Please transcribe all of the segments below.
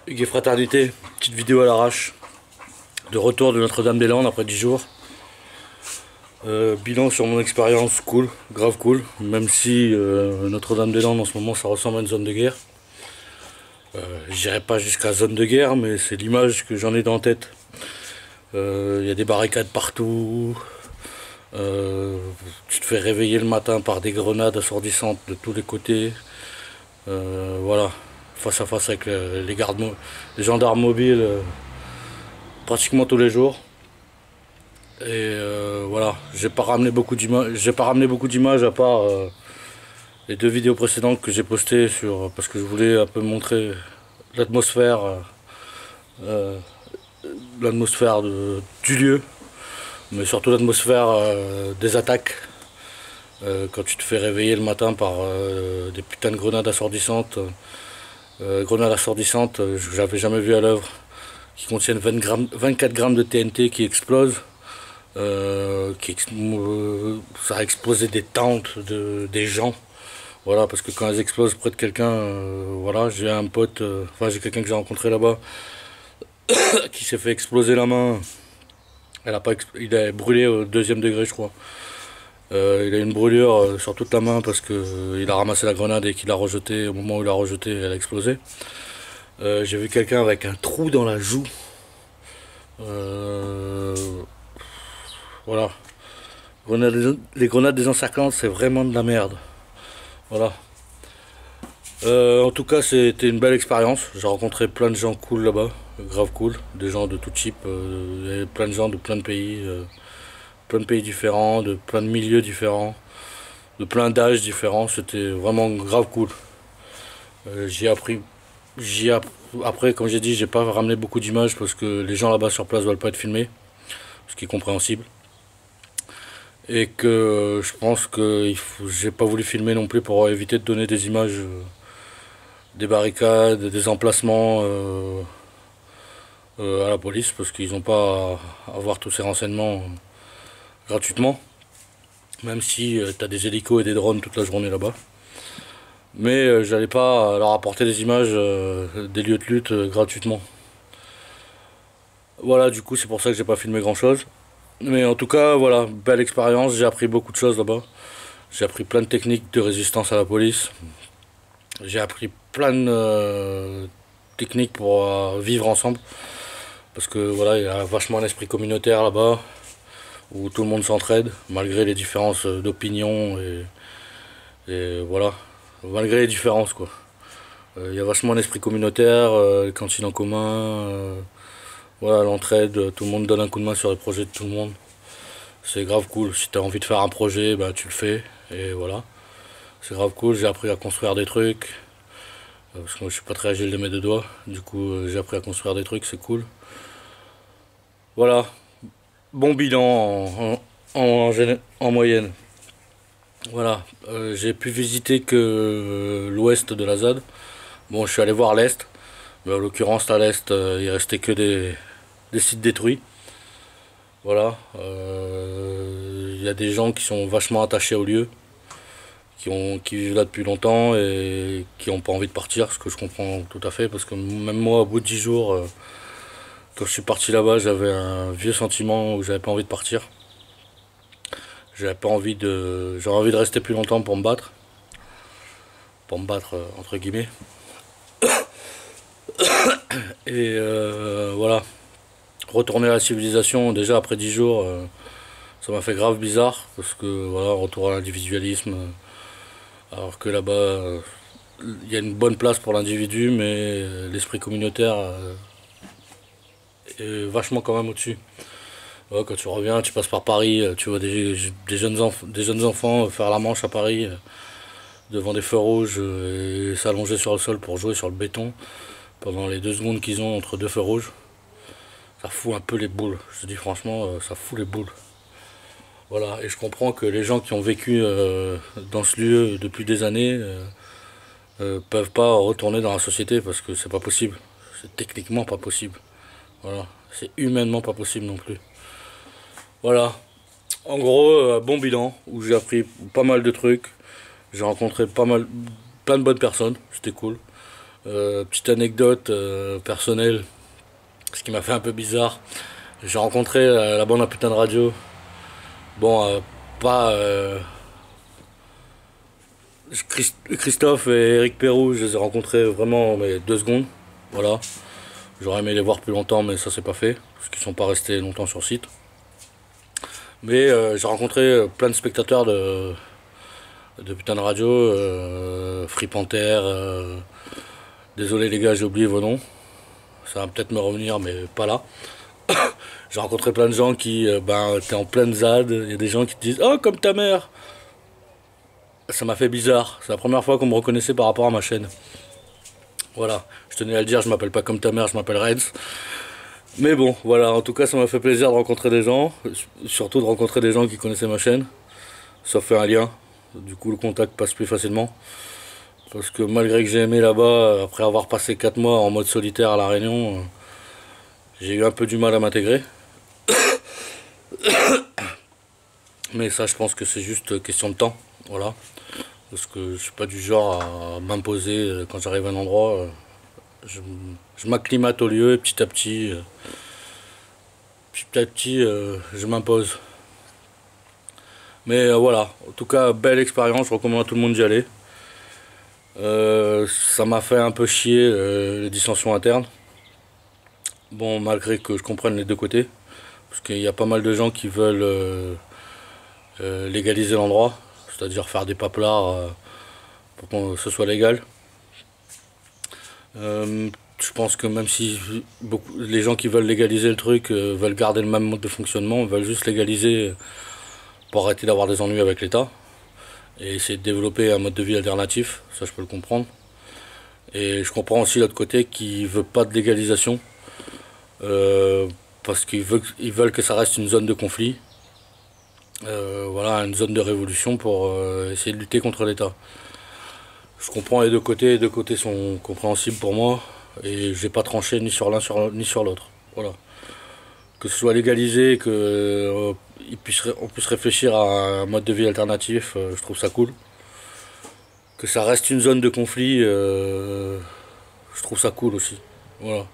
Hugues et Fraternité, petite vidéo à l'arrache. De retour de Notre-Dame-des-Landes après 10 jours. Bilan sur mon expérience, cool, grave cool. Même si Notre-Dame-des-Landes en ce moment ça ressemble à une zone de guerre. J'irai pas jusqu'à zone de guerre, mais c'est l'image que j'en ai dans la tête. Il y a des barricades partout. Tu te fais réveiller le matin par des grenades assourdissantes de tous les côtés. Voilà, face à face avec les gendarmes mobiles pratiquement tous les jours. Et voilà, j'ai pas ramené beaucoup d'images à part les deux vidéos précédentes que j'ai postées parce que je voulais un peu montrer l'atmosphère euh, du lieu, mais surtout l'atmosphère des attaques. Quand tu te fais réveiller le matin par des putains de grenades assourdissantes, j'avais jamais vu à l'œuvre, qui contiennent 24 grammes de TNT qui explosent. Ça a explosé des tentes des gens. Voilà, parce que quand elles explosent près de quelqu'un, voilà, j'ai un pote, j'ai quelqu'un que j'ai rencontré là-bas qui s'est fait exploser la main. Il a brûlé au deuxième degré, je crois. Il a une brûlure sur toute la main parce que il a ramassé la grenade et qu'il l'a rejetée. Au moment où il l'a rejetée, elle a explosé. J'ai vu quelqu'un avec un trou dans la joue. Euh, voilà. Les grenades désencerclantes, c'est vraiment de la merde. Voilà. En tout cas, c'était une belle expérience. J'ai rencontré plein de gens cool là-bas, grave cool, des gens de tout type, il y avait plein de gens de plein de pays différents, de plein de milieux différents, de plein d'âges différents. C'était vraiment grave cool. J'ai appris, j'ai app- Après, comme j'ai dit, j'ai pas ramené beaucoup d'images parce que les gens là-bas sur place veulent pas être filmés, ce qui est compréhensible. Et que je pense que j'ai pas voulu filmer non plus pour éviter de donner des images des barricades, des emplacements à la police parce qu'ils n'ont pas à avoir tous ces renseignements gratuitement, même si tu as des hélicos et des drones toute la journée là-bas. Mais j'allais pas leur apporter des images des lieux de lutte gratuitement. Voilà, du coup, c'est pour ça que j'ai pas filmé grand chose. Mais en tout cas, voilà, belle expérience, j'ai appris beaucoup de choses là-bas. J'ai appris plein de techniques de résistance à la police. J'ai appris plein de techniques pour vivre ensemble. Parce que voilà, il y a vachement un esprit communautaire là-bas, où tout le monde s'entraide, malgré les différences d'opinion et voilà, malgré les différences quoi. Il y a vachement un esprit communautaire, les cantines en commun, voilà, l'entraide, tout le monde donne un coup de main sur les projets de tout le monde. C'est grave cool, si t'as envie de faire un projet, bah tu le fais, et voilà. C'est grave cool, j'ai appris à construire des trucs, parce que moi je suis pas très agile de mes deux doigts, du coup j'ai appris à construire des trucs, c'est cool. Voilà, bon bilan en moyenne. Voilà, j'ai pu visiter que l'ouest de la ZAD. Bon, je suis allé voir l'est, mais en l'occurrence à l'est, il restait que des sites détruits. Voilà, il y a des gens qui sont vachement attachés au lieu, qui vivent là depuis longtemps et qui n'ont pas envie de partir, ce que je comprends tout à fait, parce que même moi, au bout de 10 jours, quand je suis parti là-bas, j'avais un vieux sentiment où j'avais pas envie de partir. J'avais envie de rester plus longtemps pour me battre entre guillemets. Et voilà, retourner à la civilisation déjà après 10 jours, ça m'a fait grave bizarre parce que voilà, retour à l'individualisme, alors que là-bas, il y a une bonne place pour l'individu, mais l'esprit communautaire est vachement quand même au-dessus. Ouais, quand tu reviens, tu passes par Paris, tu vois des jeunes enfants faire la manche à Paris devant des feux rouges et s'allonger sur le sol pour jouer sur le béton pendant les 2 secondes qu'ils ont entre deux feux rouges. Ça fout un peu les boules. Je te dis franchement, ça fout les boules. Voilà, et je comprends que les gens qui ont vécu dans ce lieu depuis des années peuvent pas retourner dans la société parce que c'est pas possible. C'est techniquement pas possible. Voilà, c'est humainement pas possible non plus. Voilà, en gros, bon bilan où j'ai appris pas mal de trucs. J'ai rencontré plein de bonnes personnes, c'était cool. Petite anecdote personnelle, ce qui m'a fait un peu bizarre. J'ai rencontré la bande à putain de radio. Bon, pas Christophe et Eric Perrou, je les ai rencontrés vraiment mais 2 secondes. Voilà. J'aurais aimé les voir plus longtemps, mais ça c'est pas fait, parce qu'ils sont pas restés longtemps sur site. Mais j'ai rencontré plein de spectateurs de putain de radio, Free Panther, désolé les gars, j'ai oublié vos noms. Ça va peut-être me revenir, mais pas là. J'ai rencontré plein de gens qui, t'es en pleine ZAD, il y a des gens qui te disent «Oh, comme ta mère!» Ça m'a fait bizarre, c'est la première fois qu'on me reconnaissait par rapport à ma chaîne. Voilà, je tenais à le dire, je m'appelle pas comme ta mère, je m'appelle Reds. Mais bon, voilà, en tout cas ça m'a fait plaisir de rencontrer des gens, surtout de rencontrer des gens qui connaissaient ma chaîne. Ça fait un lien, du coup le contact passe plus facilement. Parce que malgré que j'ai aimé là-bas, après avoir passé 4 mois en mode solitaire à La Réunion, j'ai eu un peu du mal à m'intégrer. Mais ça je pense que c'est juste question de temps, voilà. Parce que je suis pas du genre à m'imposer quand j'arrive à un endroit. Je m'acclimate au lieu et petit à petit, je m'impose. Mais voilà, en tout cas, belle expérience, je recommande à tout le monde d'y aller. Ça m'a fait un peu chier les dissensions internes. Bon, malgré que je comprenne les deux côtés, parce qu'il y a pas mal de gens qui veulent légaliser l'endroit, c'est-à-dire faire des paplards pour que ce soit légal. Je pense que même si les gens qui veulent légaliser le truc veulent garder le même mode de fonctionnement, veulent juste légaliser pour arrêter d'avoir des ennuis avec l'État et essayer de développer un mode de vie alternatif, ça je peux le comprendre. Et je comprends aussi l'autre côté qui veut pas de légalisation parce qu'ils veulent que ça reste une zone de conflit, voilà, une zone de révolution pour essayer de lutter contre l'État. Je comprends les deux côtés sont compréhensibles pour moi et j'ai pas tranché ni sur l'un ni sur l'autre. Voilà. Que ce soit légalisé, que on puisse réfléchir à un mode de vie alternatif, je trouve ça cool. Que ça reste une zone de conflit, je trouve ça cool aussi. Voilà.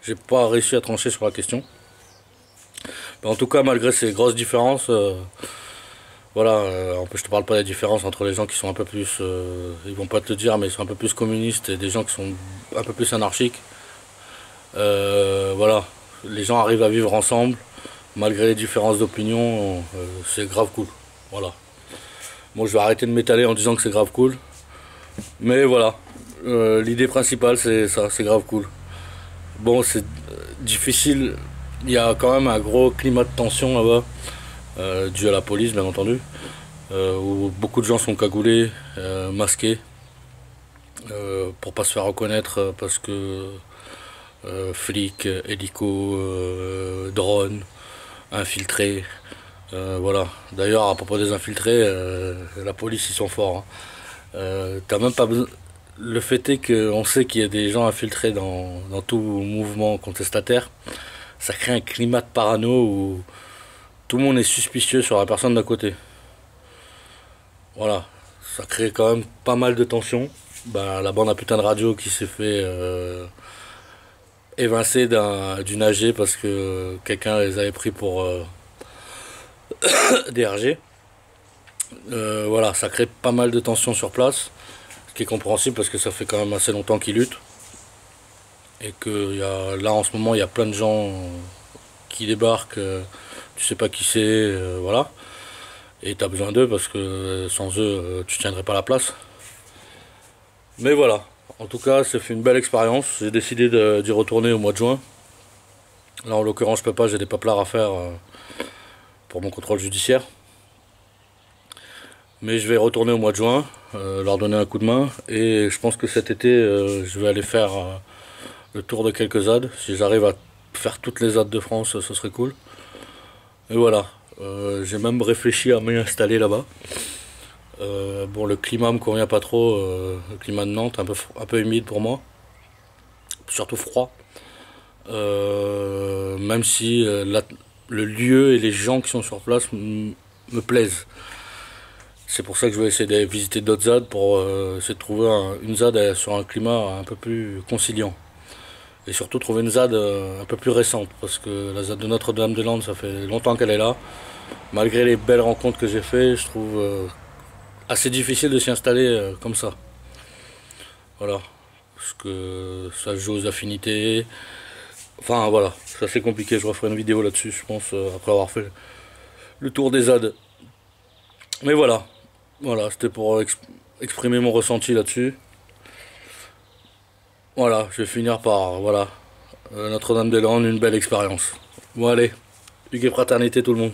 J'ai pas réussi à trancher sur la question. Mais en tout cas, malgré ces grosses différences, voilà, en plus je te parle pas des différences entre les gens qui sont un peu plus, ils vont pas te le dire, mais ils sont un peu plus communistes et des gens qui sont un peu plus anarchiques. Voilà, les gens arrivent à vivre ensemble, malgré les différences d'opinion, c'est grave cool. Voilà. Bon, je vais arrêter de m'étaler en disant que c'est grave cool. Mais voilà, l'idée principale c'est ça, c'est grave cool. Bon, c'est difficile, il y a quand même un gros climat de tension là-bas, dû à la police bien entendu, où beaucoup de gens sont cagoulés, masqués, pour pas se faire reconnaître parce que flics, hélico, drones, infiltrés, voilà. D'ailleurs à propos des infiltrés, la police ils sont forts, hein. T'as même pas besoin. Le fait est qu'on sait qu'il y a des gens infiltrés dans tout mouvement contestataire. Ça crée un climat de parano où tout le monde est suspicieux sur la personne d'à côté. Voilà. Ça crée quand même pas mal de tensions. Ben, la bande à putain de radio qui s'est fait évincer d'une AG parce que quelqu'un les avait pris pour des RG. Voilà, ça crée pas mal de tensions sur place. Ce qui est compréhensible parce que ça fait quand même assez longtemps qu'ils luttent. Et que là en ce moment il y a plein de gens qui débarquent, tu sais pas qui c'est, voilà. Et tu as besoin d'eux parce que sans eux tu tiendrais pas la place. Mais voilà, en tout cas ça fait une belle expérience. J'ai décidé d'y retourner au mois de juin. Là en l'occurrence je peux pas, j'ai des paplards à faire pour mon contrôle judiciaire. Mais je vais retourner au mois de juin, leur donner un coup de main. Et je pense que cet été je vais aller faire le tour de quelques ZAD. Si j'arrive à faire toutes les ZAD de France, ce serait cool. Et voilà, j'ai même réfléchi à m'installer là-bas. Bon, le climat me convient pas trop, le climat de Nantes, un peu humide pour moi, surtout froid. Même si le lieu et les gens qui sont sur place me plaisent. C'est pour ça que je vais essayer de visiter d'autres ZAD pour essayer de trouver une ZAD sur un climat un peu plus conciliant. Et surtout trouver une ZAD un peu plus récente, parce que la ZAD de Notre-Dame-des-Landes, ça fait longtemps qu'elle est là. Malgré les belles rencontres que j'ai fait, je trouve assez difficile de s'y installer comme ça. Voilà. Parce que ça se joue aux affinités. Enfin voilà, c'est assez compliqué. Je referai une vidéo là-dessus, je pense, après avoir fait le tour des ZAD. Mais voilà. Voilà, c'était pour exprimer mon ressenti là-dessus. Voilà, je vais finir par, voilà, Notre-Dame-des-Landes, une belle expérience. Bon allez, hugues et fraternité tout le monde.